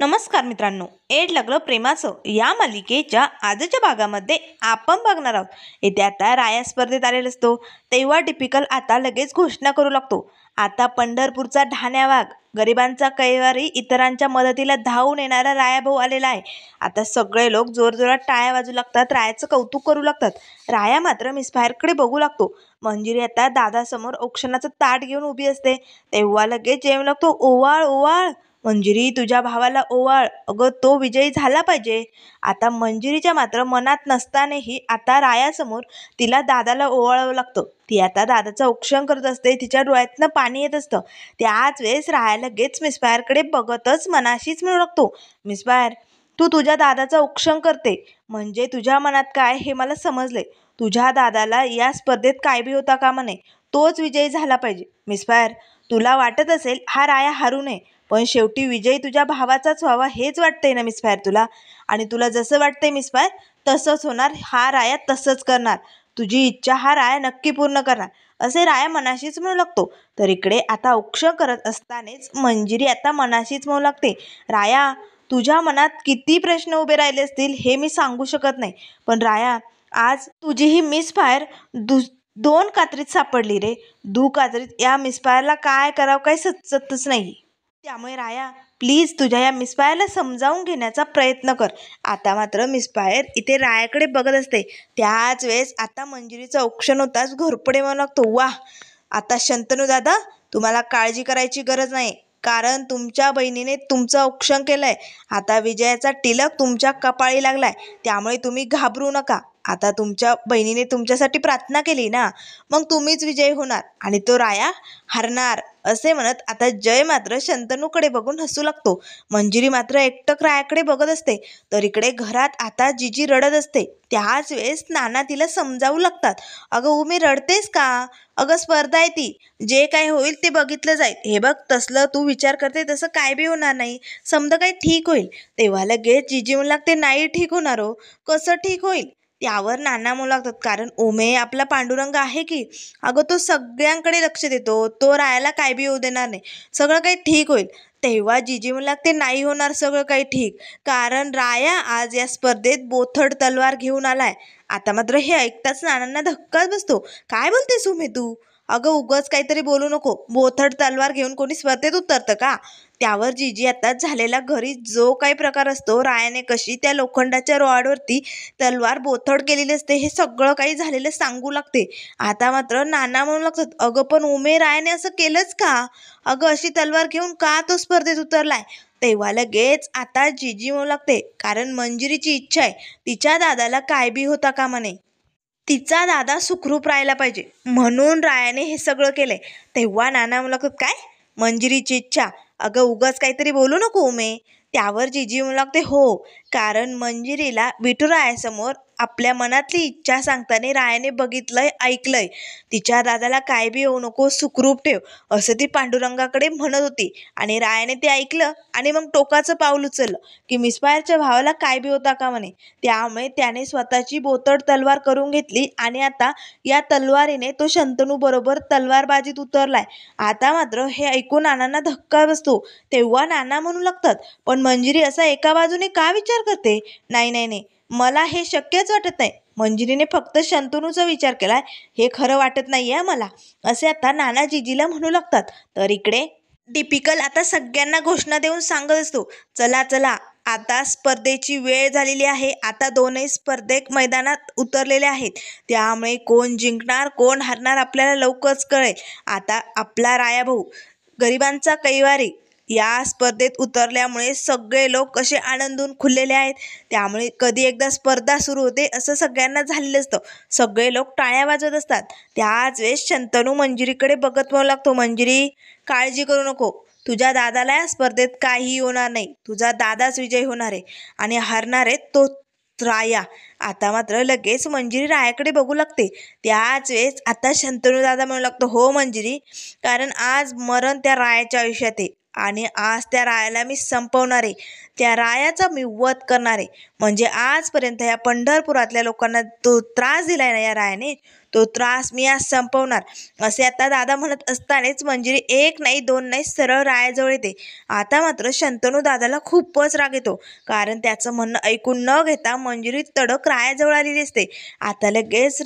नमस्कार मित्रांनो, एड लागलं प्रेमाचं या मालिकेच्या आजच्या भागामध्ये आपण बघणार आहोत. येथे आता राया स्पर्धेत आलेला असतो तेव्हा टिपिकल आता लगेच घोषणा करू लागतो. आता पंढरपूरचा ढाण्या वाघ, गरिबांचा कैवारी, इतरांच्या मदतीला धावून येणारा रायाभाऊ आलेला आहे. आता सगळे लोक जोरजोरात टाळ्या वाजू लागतात, रायाचं कौतुक करू लागतात. राया मात्र मिसफायरकडे बघू लागतो. मंजिरी आता दादासमोर औक्षणाचं ताट घेऊन उभी असते. तेव्हा लगेच जेवू लागतो. ओवाळ ओवाळ मंजिरी, तुझ्या भावाला ओवाळ, अगं तो विजयी झाला पाहिजे. आता मंजिरीच्या मात्र मनात नसतानाही आता रायासमोर तिला दादाला ओवाळावं लागतं. ती आता दादाचं औक्षण करत असते. तिच्या डोळ्यातनं पाणी येत असतं. त्याच वेळेस राया लगेच मिसफायरकडे बघतच मनाशीच म्हणू लागतो, मिसफायर, तू तुझ्या दादाचं औक्षण करते म्हणजे तुझ्या मनात काय हे मला समजले. तुझ्या दादाला या स्पर्धेत काय बी होता कामा नये, तोच विजयी झाला पाहिजे. मिसफायर, तुला वाटत असेल हा राया हरू नये, पण शेवटी विजय तुझ्या भावाचाच व्हावा हेच वाटतंय ना मिसफायर तुला. आणि तुला जसं वाटतंय मिसफायर तसंच होणार. हा राया तसंच करणार. तुझी इच्छा हा राया नक्की पूर्ण करणार, असे राया मनाशीच म्हणू लागतो. तर इकडे आता औक्षण करत असतानाच मंजिरी आता मनाशीच म्हणू लागते, राया, तुझ्या मनात किती प्रश्न उभे राहिले असतील हे मी सांगू शकत नाही, पण राया, आज तुझी ही मिसफायर दोन कात्रीत सापडली रे. कात्रीत या मिसफायरला काय करावं काही सुचतच नाही. त्यामुळे राया, प्लीज तुझ्या या मिसफायरला समजावून घेण्याचा प्रयत्न कर. आता मात्र मिसफायर इथे रायाकडे बघत असते. त्याच वेळेस आता मंजिरीचं औक्षण होताच घोरपडे म्हणू लागतो, वाह, आता शंतनू दादा, तुम्हाला काळजी करायची गरज नाही, कारण तुमच्या बहिणीने तुमचं औक्षण केलंय. आता विजयाचा टिलक तुमच्या कपाळी लागलाय, त्यामुळे तुम्ही घाबरू नका. आता तुमच्या बहिणीने तुमच्यासाठी प्रार्थना केली ना, मग तुम्हीच विजयी होणार आणि तो राया हरणार, असे म्हणत आता जय मात्र शंतनूकडे बघून हसू लागतो. मंजिरी मात्र एकटक रायाकडे बघत असते. तर इकडे घरात आता जिजी रडत असते. त्याच वेळेस नाना तिला समजावू लागतात, अगं उमी, रडतेस का? अगं स्पर्धा आहे ती, जे काय होईल ते बघितलं जाईल. हे बघ, तसलं तू विचार करते तसं काय बी होणार नाही, समजा काही ठीक होईल. तेव्हा लगेच जिजी म्हणू लागते, नाही ठीक होणार हो, कसं ठीक होईल? त्यावर नाना म्हणू लागतात, कारण उमे आपला पांडुरंग आहे की, अगं तो सगळ्यांकडे लक्ष देतो, तो रायाला काय बी होऊ देणार नाही, सगळं काही ठीक होईल. तेव्हा जिजी म्हणू लागते, नाही होणार सगळं काही ठीक, कारण राया आज या स्पर्धेत बोथड तलवार घेऊन आलाय. आता मात्र हे ऐकताच नानांना धक्काच बसतो. काय बोलतेस उमे तू? अगं उगाच काहीतरी बोलू नको, बोथड तलवार घेऊन कोणी स्पर्धेत उतरतं का? त्यावर जिजी आताच झालेला घरी जो काही प्रकार असतो, रायाने कशी त्या लोखंडाच्या रॉडवरती तलवार बोथड केलेली असते, हे सगळं काही झालेलं सांगू लागते. आता मात्र नाना म्हणू लागतात, अगं पण उमे, रायाने असं केलंच का? अगं अशी तलवार घेऊन का तो स्पर्धेत उतरलाय? तेव्हा लगेच आता जिजी म्हणू लागते, कारण मंजिरीची इच्छा आहे, तिच्या दादाला काय बी होता कामा नये, तिचा दादा सुखरूप राहायला पाहिजे, म्हणून रायाने हे सगळं केलंय. तेव्हा नाना म्हणू लागतात, काय मंजिरीची इच्छा? अगं उगाच काहीतरी बोलू नको उमे. त्यावर जिजी म्हणू लागते, हो, कारण मंजिरीला विठुरायासमोर आपल्या मनातली इच्छा सांगताना रायाने बघितलंय, ऐकलंय. तिच्या दादाला काय बी होऊ नको, सुखरूप ठेव, असं ती पांडुरंगाकडे म्हणत होती. आणि रायाने ते ऐकलं आणि मग टोकाचं पाऊल उचललं की मिसफायरच्या भावाला काय बी होता का म्हणे. त्यामुळे त्याने स्वतःची बोथड तलवार करून घेतली आणि आता या तलवारीने तो शंतनू बरोबर तलवारबाजीत उतरलाय. आता मात्र हे ऐकून नानांना धक्का बसतो. तेव्हा नाना म्हणू लागतात, पण मंजिरी असा एका बाजूने का विचार करते? नाही नाही नाही, मला हे शक्यच वाटत नाही. मंजिरीने फक्त शंतनूचा विचार केलाय, हे खरं वाटत नाहीये मला, असे आता नाना जिजीला म्हणू लागतात. तर इकडे टिपिकल आता सगळ्यांना घोषणा देऊन सांगत असतो, चला चला, आता स्पर्धेची वेळ झालेली आहे. आता दोनही स्पर्धक मैदानात उतरलेले आहेत, त्यामुळे कोण जिंकणार कोण हारणार आपल्याला लवकरच कळेल. आता आपला रायाभाऊ, गरिबांचा कैवारी, या स्पर्धेत उतरल्यामुळे सगळे लोक कसे आनंदून खुललेले आहेत. त्यामुळे कधी एकदा स्पर्धा सुरू होते असं सगळ्यांना झालेलं असतं. सगळे लोक टाळ्या वाजवत असतात. त्याच वेळेस शंतनू मंजिरीकडे बघत म्हणू लागतो, मंजिरी, काळजी करू नको, तुझ्या दादाला या स्पर्धेत काहीही होणार नाही, तुझा दादाच विजयी होणार आहे आणि हारणार आहे तो राया. आता मात्र लगेच मंजिरी रायाकडे बघू लागते. त्याच वेळेस आता शंतनू दादा म्हणू लागतो, हो मंजिरी, कारण आज मरण त्या रायाच्या आयुष्यात आहे. आणि आज त्या रायाला मी संपवणार आहे. त्या रायाचा मी वध करणार आहे. म्हणजे आजपर्यंत या पंढरपुरातल्या लोकांना तो त्रास दिलाय ना या रायाने, तो त्रास मी आज संपवणार, असे आता दादा म्हणत असतानाच मंजिरी एक नाही दोन नाही सरळ रायाजवळ येते. आता मात्र शंतनू दादाला खूपच राग येतो, कारण त्याचं म्हणणं ऐकून न घेता मंजिरी तडक रायाजवळ आलेली असते. आता लगेच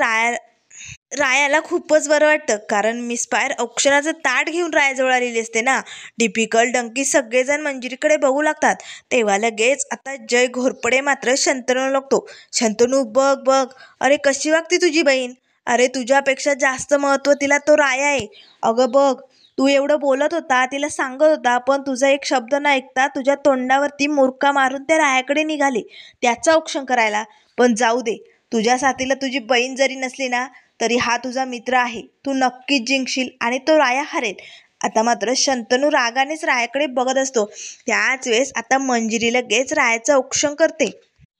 रायाला खूपच बरं वाटतं, कारण मिस फायर औक्षणाचं ताट घेऊन रायाजवळ आलेली असते ना. डिपिकल डंकी सगळेजण मंजिरीकडे बघू लागतात. तेव्हा लगेच आता जय घोरपडे मात्र शंतनूला लागतो. शंतनू बघ बघ, अरे कशी वागते तुझी बहीण, अरे तुझ्यापेक्षा जास्त महत्त्व तिला तो राया आहे. अगं बघ, तू एवढं बोलत होता, तिला सांगत होता, पण तुझा एक शब्द न ऐकता तुझ्या तोंडावरती मुरका मारून त्या रायाकडे निघाली त्याचं औक्षण करायला. पण जाऊ दे, तुझ्या साथीला तुझी बहीण जरी नसली ना, तरी हा तुझा मित्र आहे. तू नक्कीच जिंकशील आणि तो राया हरेल. आता मात्र शंतनू रागानेच रायाकडे बघत असतो. त्याच वेळेस आता मंजिरी लगेच रायाचं औक्षण करते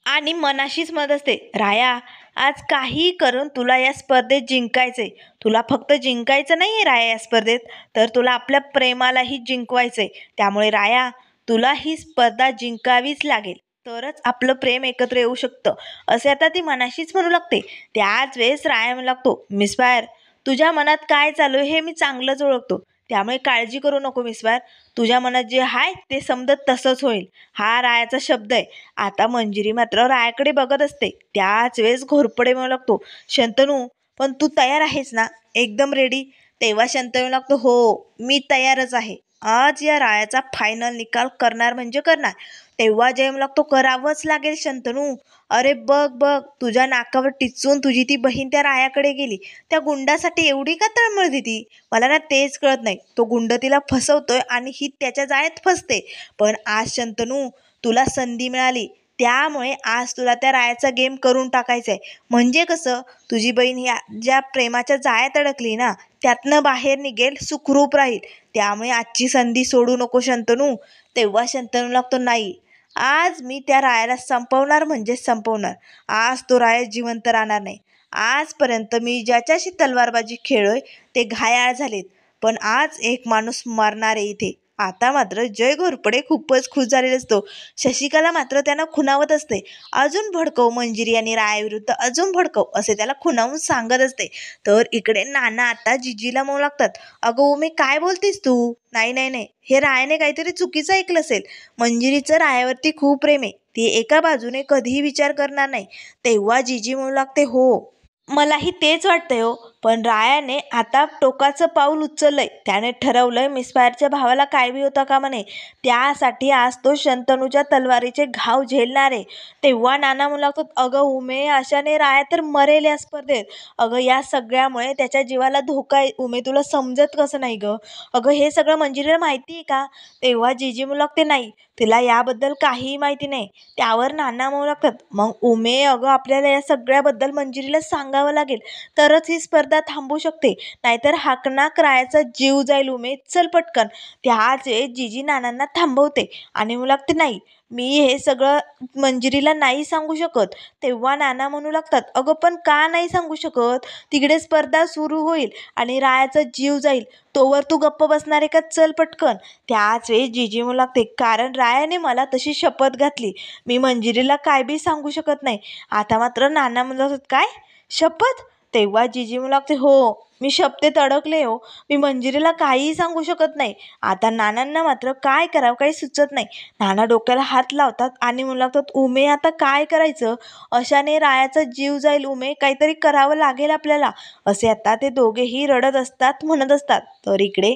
आणि मनाशीच म्हणत असते, राया, आज काही करून तुला या स्पर्धेत जिंकायचंय. तुला फक्त जिंकायचं नाही आहे राया या स्पर्धेत, तर तुला आपल्या प्रेमालाही जिंकवायचंय. त्यामुळे राया, तुला ही स्पर्धा जिंकावीच लागेल, तरच आपलं प्रेम एकत्र येऊ शकतं, असे आता ती मनाशीच म्हणू लागते. त्याच वेळेस राया म्हणू लागतो, मिस फायर, तुझ्या मनात काय चालू आहे हे मी चांगलंच ओळखतो. त्यामुळे काळजी करू नको मिस फायर. तुझ्या मनात जे आहे ते समजत तसंच होईल. हा रायाचा शब्द आहे. आता मंजिरी मात्र रायाकडे बघत असते. त्याच वेळेस घोरपडे म्हणू लागतो, शंतनू, पण तू तयार आहेस ना, एकदम रेडी? तेव्हा शंतनू लागतो, हो मी तयारच आहे. आज या रायाचा फायनल निकाल करणार म्हणजे करणार. तेव्हा जयम लागतो, करावंच लागेल शंतनू. अरे बघ बघ, तुझ्या नाकावर टिचून तुझी ती बहीण त्या रायाकडे गेली. त्या गुंडासाठी एवढी का तळमळती ती? मला ना तेच कळत नाही. तो गुंड तिला फसवतोय आणि ही त्याच्या जाळ्यात फसते. पण आज शंतनू, तुला संधी मिळाली, त्यामुळे आज तुला त्या रायाचा गेम करून टाकायचा आहे. म्हणजे कसं, तुझी बहीण ह्या ज्या प्रेमाच्या जाळ्यात अडकली ना, त्यातनं बाहेर निघेल, सुखरूप राहील. त्यामुळे आजची संधी सोडू नको शंतनू. तेव्हा शंतनू लागतो, नाही, आज मी त्या रायाला संपवणार म्हणजे संपवणार. आज तो राया जिवंत राहणार नाही. आजपर्यंत मी ज्याच्याशी तलवारबाजी खेळलोय ते घायाळ झालेत, पण आज एक माणूस मरणार आहे इथे. आता मात्र जय घोरपडे खूपच खुश झालेला असतो. शशिकाला मात्र त्यांना खुणावत असते, अजून भडकव मंजिरी आणि रायाविरुद्ध, अजून भडकव, असे त्याला खुणावून सांगत असते. तर इकडे नाना आता जिजीला म्हणू लागतात, अगं उमे, काय बोलतेस तू? नाही नाही नाही, हे रायाने काहीतरी चुकीचं ऐकलं असेल. मंजिरीचं रायावरती खूप प्रेम आहे, ती एका बाजूने कधीही विचार करणार नाही. तेव्हा जिजी म्हणू लागते, हो मलाही तेच वाटतंय हो, पण रायाने आता टोकाचं पाऊल उचललंय. त्याने ठरवलंय मिसफायरच्या भावाला काय बी होता का म्हणे, त्यासाठी आज तो शंतनूच्या तलवारीचे घाव झेलणार आहे. तेव्हा नाना म्हणू लागतात, अगं उमे, अशाने राया तर मरेल या स्पर्धेत. अगं या सगळ्यामुळे त्याच्या जीवाला धोका आहे. उमे, तुला समजत कसं नाही गं? अगं हे सगळं मंजिरीला माहिती आहे का? तेव्हा जिजी म्हणू लागते, नाही, तिला याबद्दल काहीही माहिती नाही. त्यावर नाना म्हणू लागतात, मग उमे, अगं आपल्याला या सगळ्याबद्दल मंजिरीला सांगावं लागेल, तरच ही स्पर्धा थांबू शकते, नाहीतर हाकनाक रायाचा जीव जाईल. उमे, चल पटकन. त्याच वेळेस जिजी नानांना थांबवते आणि म्हणू लागते, नाही, मी हे सगळं मंजिरीला नाही सांगू शकत. तेव्हा नाना म्हणू लागतात, अगं पण का नाही सांगू शकत? तिकडे स्पर्धा सुरू होईल आणि रायाचा जीव जाईल, तोवर तू गप्प बसणार आहे का? चल पटकन. त्याच वेळेस जिजी म्हणू लागते, कारण रायाने मला तशी शपथ घातली, मी मंजिरीला काय बी सांगू शकत नाही. आता मात्र नाना म्हणू लागतात, काय शपथ? तेव्हा जिजी म्हणू लागते, हो मी शपथेत अडकले हो, मी मंजिरीला काहीही सांगू शकत नाही. आता नानांना मात्र काय करावं काही सुचत नाही. नाना डोक्याला हात लावतात आणि म्हणू लागतात, उमे, आता काय करायचं? अशाने रायाचा जीव जाईल. उमे, काहीतरी करावं लागेल आपल्याला, असे आता ते दोघेही रडत असतात, म्हणत असतात. तर इकडे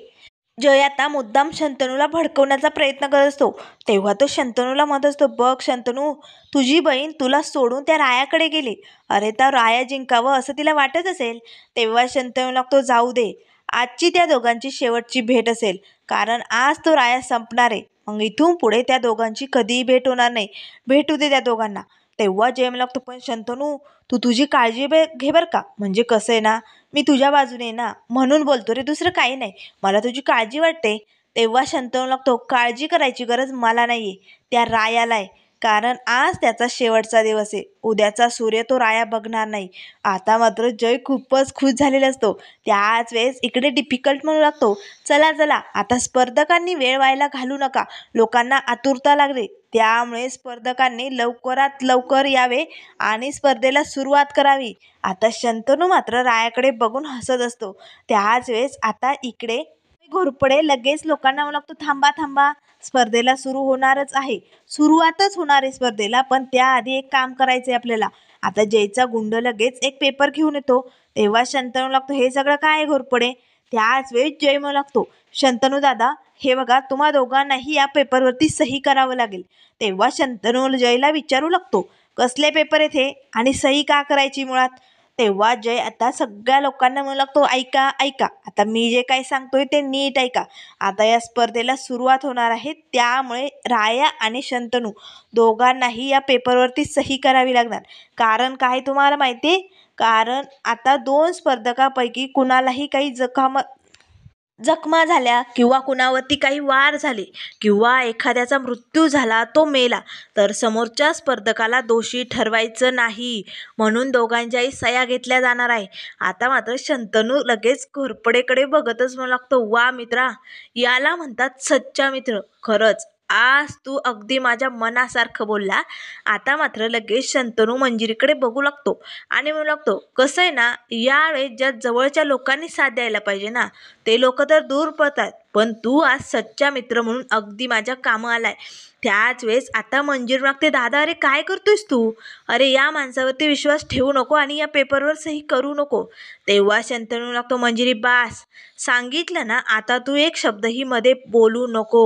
जय आता मुद्दाम शंतनूला भडकवण्याचा प्रयत्न करत असतो. तेव्हा तो शंतनूला म्हणत असतो, बघ शंतनू, तुझी बहीण तुला सोडून त्या रायाकडे गेली. अरे त्या राया जिंकावं असं तिला वाटत असेल. तेव्हा शंतनू लागतो, जाऊ दे, आजची त्या दोघांची शेवटची भेट असेल, कारण आज तो राया संपणार आहे. मग इथून पुढे त्या दोघांची कधीही भेट होणार नाही. भेटू दे त्या दोघांना. तेव्हा जयम लागतो, पण शंतनू, तू तुझी काळजी घे बरं का. म्हणजे कसं आहे ना, मी तुझ्या बाजूने आहे ना, म्हणून बोलतो रे, दुसरं काही नाही. मला तुझी काळजी वाटते. तेव्हा शंतनू लागतो, काळजी करायची गरज मला नाही आहे, त्या रायाला आहे. कारण आज त्याचा शेवटचा दिवस आहे. उद्याचा सूर्य तो राया बघणार नाही. आता मात्र जय खूपच खुश झालेला असतो. त्याच वेळेस इकडे डिफिकल्ट म्हणू लागतो, चला चला आता स्पर्धकांनी वेळ व्हायला घालू नका, लोकांना आतुरता लागली. त्यामुळे स्पर्धकांनी लवकरात लवकर यावे आणि स्पर्धेला सुरुवात करावी. आता शंतनू मात्र रायाकडे बघून हसत असतो. त्याच वेळेस आता इकडे घोरपडे लगेच लोकांना म्हणू लागतो, थांबा थांबा, स्पर्धेला सुरू होणारच आहे, सुरुवातच होणार आहे स्पर्धेला, पण त्याआधी एक काम करायचंय आपल्याला. आता जयचा गुंड लगेच एक पेपर घेऊन येतो. तेव्हा शंतनू लागतो, हे सगळं काय आहे घोरपडे? त्याच वेळेस जय म्हणू लागतो, शंतनू दादा हे बघा, तुम्हा दोघांनाही या पेपरवरती सही करावं लागेल. तेव्हा शंतनू जयला विचारू लागतो, कसले पेपर आहेत हे आणि सही का करायची मुळात? तेव्हा जय आता सगळ्या लोकांना म्हणू लागतो, ऐका ऐका, आता मी जे काही सांगतोय ते नीट ऐका. आता या स्पर्धेला सुरुवात होणार आहे, त्यामुळे राया आणि शंतनू दोघांनाही या पेपरवरती सही करावी लागणार. कारण काय तुम्हाला माहिती आहे? कारण आता 2 स्पर्धकापैकी कुणालाही काही जखमा झाल्या किंवा कुणावरती काही वार झाले किंवा एखाद्याचा मृत्यू झाला, तो मेला, तर समोरच्या स्पर्धकाला दोषी ठरवायचं नाही. म्हणून दोघांच्याही सह्या घेतल्या जाणार आहे. आता मात्र शंतनू लगेच घोरपडेकडे बघतच म्हणू लागतो, वा मित्रा, याला म्हणतात सच्चा मित्र. खरंच आज तू अगदी माझ्या मनासारखं बोलला. आता मात्र लगेच शंतनू मंजिरीकडे बघू लागतो आणि म्हणू लागतो, कसं आहे ना, यावेळेस ज्या जवळच्या लोकांनी साथ द्यायला पाहिजे ना, ते लोक तर दूर पळतात, पण तू आज सच्चा मित्र म्हणून अगदी माझ्या कामं आलाय. त्याच वेळेस आता मंजिरी मागते, दादा अरे काय करतोयस तू? अरे या माणसावरती विश्वास ठेवू नको आणि या पेपरवर सही करू नको. तेव्हा शंतनू लागतो, मंजिरी बास, सांगितलं ना, आता तू एक शब्दही मध्ये बोलू नको.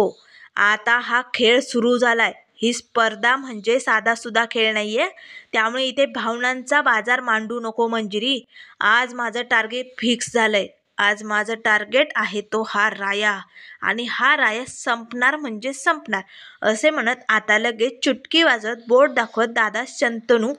आता हा खेळ सुरू झालाय. ही स्पर्धा म्हणजे साधासुद्धा खेळ नाहीये, त्यामुळे इथे भावनांचा बाजार मांडू नको मंजिरी. आज माझं टार्गेट फिक्स झालंय. आज माझं टार्गेट आहे तो हा राया, आणि हा राया संपणार म्हणजे संपणार. असे म्हणत आता लगेच चुटकी वाजवत बोट दाखवत दादा शंतनू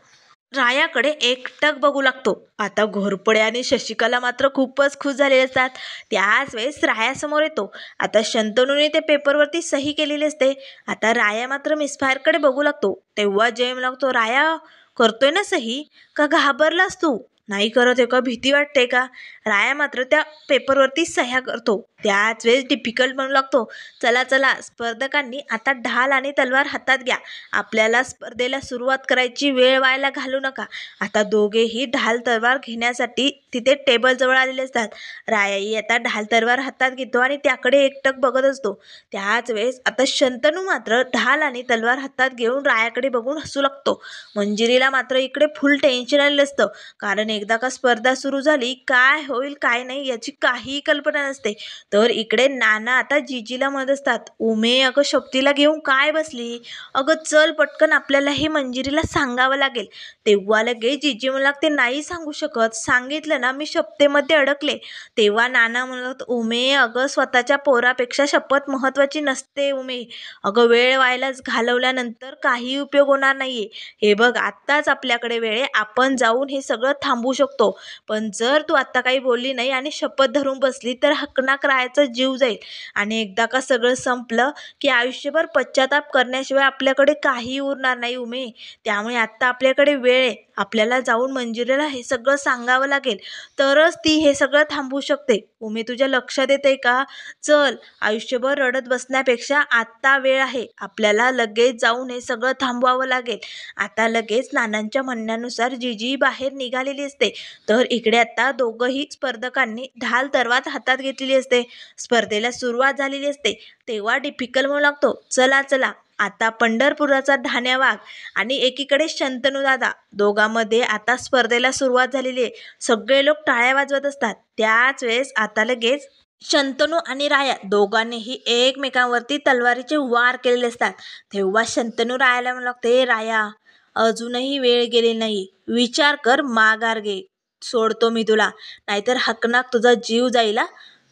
रायाकडे एकटक बघू लागतो. आता घोरपडे आणि शशिकला मात्र खूपच खुश झालेले असतात. त्याच वेळेस रायासमोर येतो. आता शंतनूने ते पेपरवरती सही केलेली असते. आता राया मात्र मिसफायरकडे बघू लागतो. तेव्हा जय लागतो, राया करतोय ना सही, का घाबरलास तू? नाही करत आहे का? भीती वाटते का? राया मात्र त्या पेपरवरती सह्या करतो. त्याच वेळेस डिफिकल्ट म्हणू लागतो, चला चला स्पर्धकांनी आता ढाल आणि तलवार हातात घ्या. आपल्याला स्पर्धेला सुरुवात करायची, वेळ व्हायला घालू नका. आता दोघेही ढाल तलवार घेण्यासाठी तिथे टेबलजवळ आलेले असतात. रायाही आता ढाल तलवार हातात घेतो आणि त्याकडे एकटक बघत असतो. त्याच वेळेस आता शंतनू मात्र ढाल आणि तलवार हातात घेऊन रायाकडे बघून हसू लागतो. मंजिरीला मात्र इकडे फुल टेन्शन आलेलं असतं, कारण एकदा का स्पर्धा सुरू झाली, काय होईल काय नाही याची काहीही कल्पना नसते. तर इकडे नाना आता जिजीला म्हणत असतात, उमे अगं शक्तीला घेऊन काय बसली? अगं चल पटकन, आपल्याला हे मंजिरीला सांगावं लागेल. तेव्हा लगेच जिजी मला ते नाही सांगू शकत, सांगितलं ना मी शपथेमध्ये अडकले. तेव्हा नाना म्हणत, उमे अगं स्वतःच्या पोरापेक्षा शपथ महत्वाची नसते उमे. अगं वेळ व्हायलाच घालवल्यानंतर काही उपयोग होणार नाहीये. हे बघ आत्ताच आपल्याकडे वेळ आहे, आपण जाऊन हे सगळं थांबवू शकतो. पण जर तू आत्ता काही बोलली नाही आणि शपथ धरून बसली तर हकनाक रायाचा जीव जाईल, आणि एकदा का सगळं संपलं की आयुष्यभर पश्चाताप करण्याशिवाय आपल्याकडे काही उरणार नाही उमे. त्यामुळे आत्ता आपल्याकडे वेळ आहे, आपल्याला जाऊन मंजिरीला हे सगळं सांगावं लागेल, तरच ती हे सगळं थांबवू शकते. उमे तुझ्या लक्षात येते का? चल, आयुष्यभर रडत बसण्यापेक्षा आत्ता वेळ आहे, आपल्याला लगेच जाऊन हे सगळं थांबवावं लागेल. आता लगेच नानांच्या म्हणण्यानुसार जिजी बाहेर निघालेली असते. तर इकडे आता दोघंही स्पर्धकांनी ढाल तलवार हातात घेतलेली असते. स्पर्धेला सुरुवात झालेली असते. तेव्हा डिफिकल्ट म्हणू लागतो, चला चला आता पंढरपुराचा ढाण्या वाघ आणि एकीकडे शंतनू दादा, दोघांमध्ये आता स्पर्धेला सुरुवात झालेली आहे. सगळे लोक टाळ्या वाजवत असतात. त्याच वेळेस आता लगेच शंतनू आणि राया दोघांनीही एकमेकांवरती तलवारीचे वार केलेले असतात. तेव्हा शंतनू रायाला म्हणू लागते, राया अजूनही वेळ गेली नाही, विचार कर, माघार घे, सोडतो मी तुला, नाहीतर हकनाक तुझा जीव जाईल.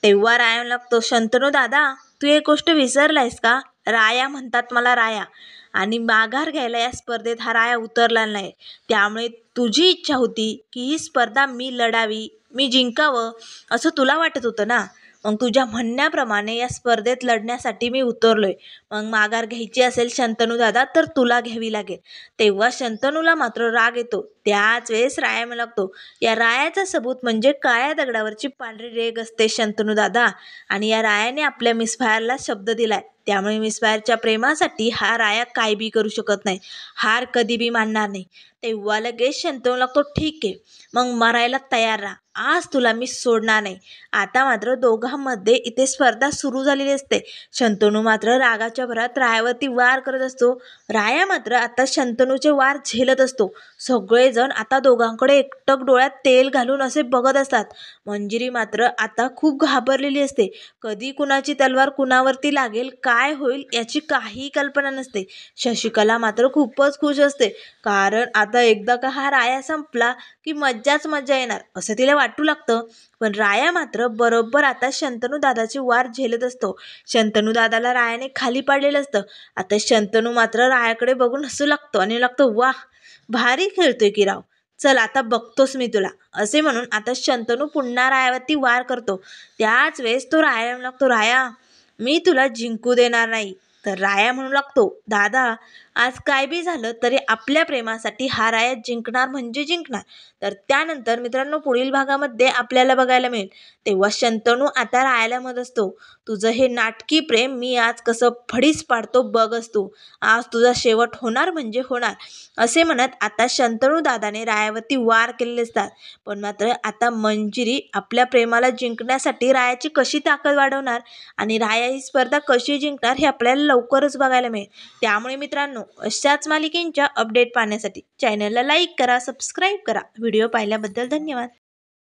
तेव्हा राया लागतो, शंतनू दादा तू एक गोष्ट विसरलायस का? राया म्हणतात मला राया, आणि माघार घ्यायला या स्पर्धेत हा राया उतरला नाही. त्यामुळे तुझी इच्छा होती की ही स्पर्धा मी लढावी, मी जिंकावं, असं तुला वाटत होतं ना, मग तुझ्या म्हणण्याप्रमाणे या स्पर्धेत लढण्यासाठी मी उतरलोय. मग माघार घ्यायची असेल शंतनू दादा तर तुला घ्यावी लागेल. तेव्हा शंतनूला मात्र राग येतो. त्याच वेळेस राया म्हणू लागतो, या रायाचा सबूत म्हणजे काळ्या दगडावरची पांढरी रेघ असते शंतनू दादा. आणि या रायाने आपल्या मिसफायरला शब्द दिलाय, त्यामुळे मिसफायरच्या प्रेमासाठी हा राया काय बी करू शकत नाही, हार कधी बी मानणार नाही. तेव्हा लगेच शंतनू लागतो, ठीक आहे मग मरायला तयार राहा, आज तुला मी सोडणार नाही. आता मात्र दोघांमध्ये इथे स्पर्धा सुरू झालेली असते. शंतनू मात्र रागाच्या भरात रायावरती वार करत असतो. राया मात्र आता शंतनूचे वार झेलत असतो. सगळेजण आता दोघांकडे एकटक डोळ्यात तेल घालून असे बघत असतात. मंजिरी मात्र आता खूप घाबरलेली असते. कधी कुणाची तलवार कुणावरती लागेल, काय होईल याची काही कल्पना नसते. शशिकला मात्र खूपच खुश असते, कारण आता एकदा का हा राया संपला की मज्जाच मज्जा येणार असं तिला वाटू लागतं. पण राया मात्र बरोबर आता शंतनू दादाची वार झेलत असतो. शंतनू दादाला रायाने खाली पाडलेलं असतं. आता शंतनू मात्र रायाकडे बघून हसू लागतो आणि लागतो, वाह भारी खेळतोय की राव, चल आता बघतोस मी तुला, असे म्हणून आता शंतनू पुन्हा रायावरती वार करतो. त्याच वेळेस तो राया म्हणू लागतो, राया मी तुला जिंकू देणार नाही. तर राया म्हणू लागतो, दादा आज काय बी झालं तरी आपल्या प्रेमासाठी हा राया जिंकणार म्हणजे जिंकणार. तर त्यानंतर मित्रांनो पुढील भागामध्ये आपल्याला बघायला मिळेल. तेव्हा शंतनू आता रायाला म्हणत असतो, तुझं हे नाटकी प्रेम मी आज कसं फडीस पाडतो बघच तू, आज तुझा शेवट होणार म्हणजे होणार. असे म्हणत आता शंतनू दादाने रायावरती वार केलेले असतात. पण मात्र आता मंजिरी आपल्या प्रेमाला जिंकण्यासाठी रायाची कशी ताकद वाढवणार आणि राया ही स्पर्धा कशी जिंकणार हे आपल्याला लवकरच बघायला मिळेल. त्यामुळे मित्रांनो अशाच मालिकेंच्या अपडेट पाहण्यासाठी चॅनलला लाईक करा, सबस्क्राईब करा. व्हिडिओ पाहिल्याबद्दल धन्यवाद.